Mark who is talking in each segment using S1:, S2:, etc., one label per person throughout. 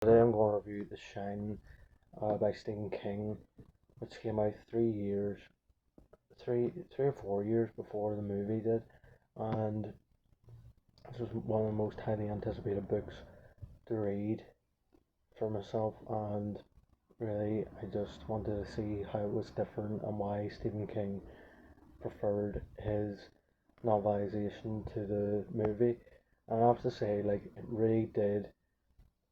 S1: Today I'm going to review The Shining by Stephen King, which came out 3 or 4 years before the movie did, and this was one of the most highly anticipated books to read for myself, and really I just wanted to see how it was different and why Stephen King preferred his novelization to the movie. And I have to say, like, it really did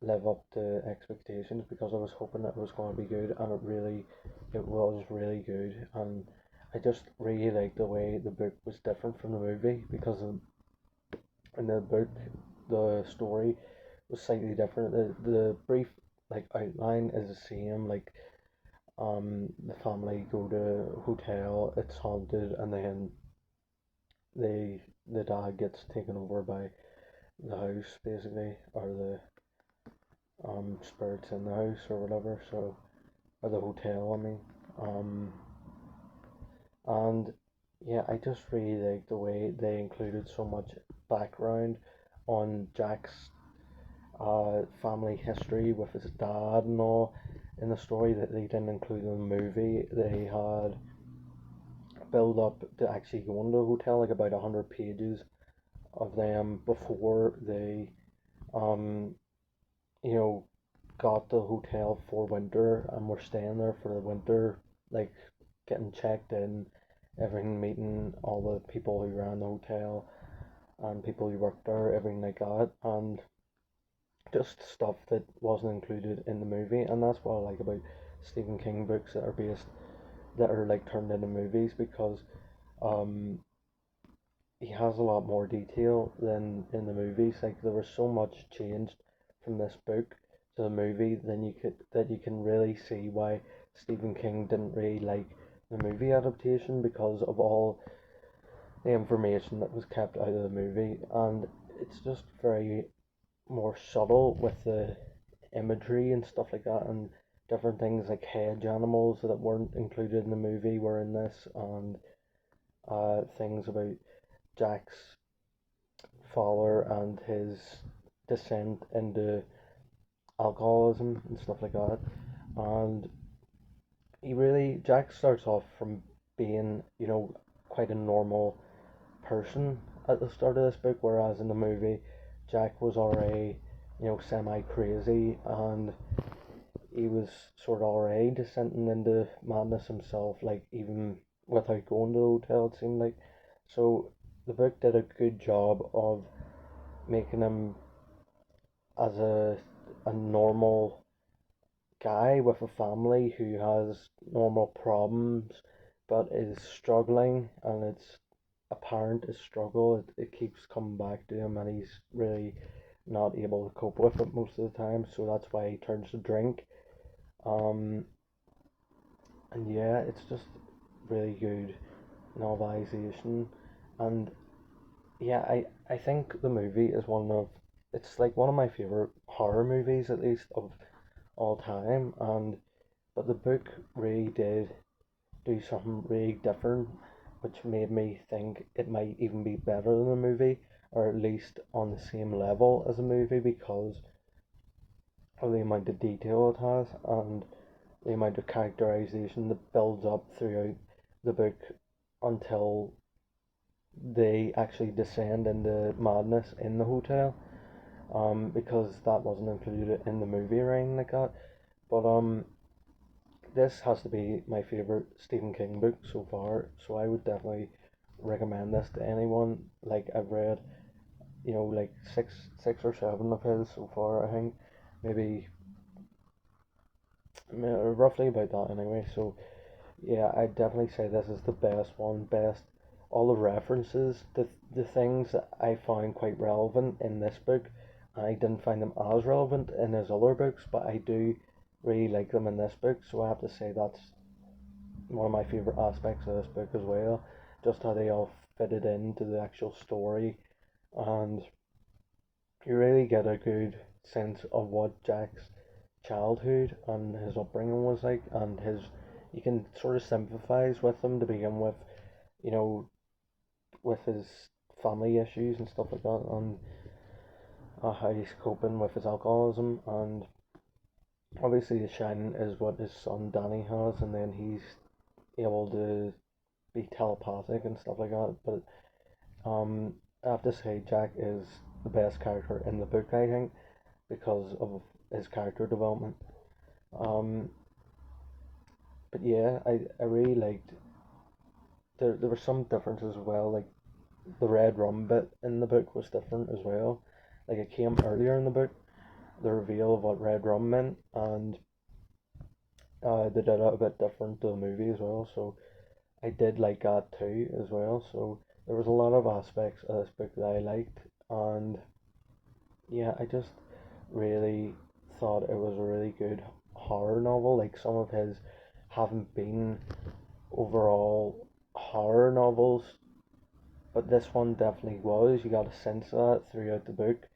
S1: live up to expectations because I was hoping it was going to be good, and it was really good. And I just really liked the way the book was different from the movie because in the book the story was slightly different. The brief like outline is the same. Like the family go to a hotel, it's haunted, and then the dad gets taken over by the house basically, or the spirits in the house or whatever. So or the hotel, I mean. Um, and yeah, I just really like the way they included so much background on Jack's family history with his dad and all in the story that they didn't include in the movie. They had build up to actually go into the hotel, like about 100 pages of them before they um you know got the hotel for winter and were staying there for the winter, like getting checked in, everything, meeting all the people who ran the hotel and people who worked there, everything like that, and just stuff that wasn't included in the movie. And that's what I like about Stephen King books that are like turned into movies because um he has a lot more detail than in the movies. Like there was so much changed from this book to the movie, then you can really see why Stephen King didn't really like the movie adaptation because of all the information that was kept out of the movie, and it's just very more subtle with the imagery and stuff like that, and different things like hedge animals that weren't included in the movie were in this, and things about Jack's father and his descent into alcoholism and stuff like that. And Jack starts off from being, quite a normal person at the start of this book, whereas in the movie, Jack was already, semi crazy, and he was sort of already descending into madness himself, like even without going to the hotel, it seemed like. So the book did a good job of making him as a normal guy with a family who has normal problems but is struggling, and it's apparent his struggle. It keeps coming back to him, and he's really not able to cope with it most of the time, so that's why he turns to drink. um and yeah, it's just really good novelization. And yeah, I think the movie is it's like one of my favorite horror movies, at least of all time. And but the book really did do something really different, which made me think it might even be better than the movie, or at least on the same level as a movie, because of the amount of detail it has and the amount of characterization that builds up throughout the book until they actually descend into madness in the hotel. Because that wasn't included in the movie or anything like that. But this has to be my favorite Stephen King book so far, so I would definitely recommend this to anyone. Like I've read, like six or seven of his so far, I think, maybe roughly about that anyway. So yeah, I'd definitely say this is the best one. Best all the references, the things that I found quite relevant in this book, I didn't find them as relevant in his other books, but I do really like them in this book. So I have to say that's one of my favorite aspects of this book as well. Just how they all fitted into the actual story, and you really get a good sense of what Jack's childhood and his upbringing was like, and his you can sort of sympathize with him to begin with, you know, with his family issues and stuff like that, and how he's coping with his alcoholism. And obviously The Shining is what his son Danny has, and then he's able to be telepathic and stuff like that. But I have to say Jack is the best character in the book, I think, because of his character development. Um, but yeah, I really liked. There were some differences as well. Like the red rum bit in the book was different as well. Like it came earlier in the book, the reveal of what red rum meant, and they did it a bit different to the movie as well. So I did like that too as well. So there was a lot of aspects of this book that I liked, and yeah, I just really thought it was a really good horror novel. Like some of his haven't been overall horror novels, but this one definitely was. You got a sense of that throughout the book,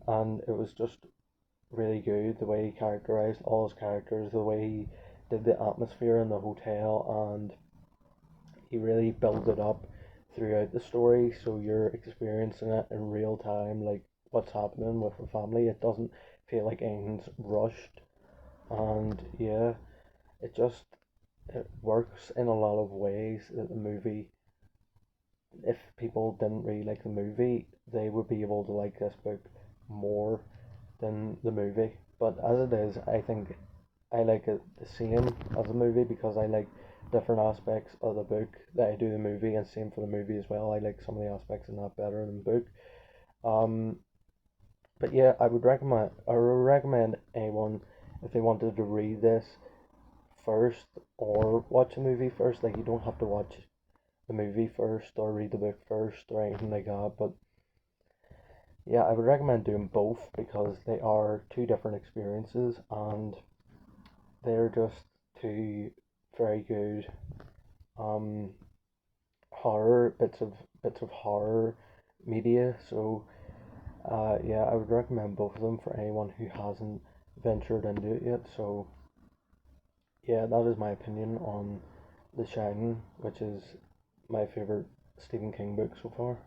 S1: and it was just really good the way he characterized all his characters, the way he did the atmosphere in the hotel, and he really built it up throughout the story, so you're experiencing it in real time, like what's happening with the family. It doesn't feel like anything's rushed, and yeah, it just it works in a lot of ways that the movie, if people didn't really like the movie, they would be able to like this book more than the movie. But as it is, I think I like it the same as the movie because I like different aspects of the book that I do the movie, and same for the movie as well. I like some of the aspects in that better than the book. Um, but yeah, I would recommend anyone if they wanted to read this first or watch a movie first. Like you don't have to watch the movie first or read the book first or anything like that. But yeah, I would recommend doing both because they are two different experiences and they're just two very good um horror bits of horror media. So yeah, I would recommend both of them for anyone who hasn't ventured into it yet. So yeah, that is my opinion on The Shining, which is my favorite Stephen King book so far.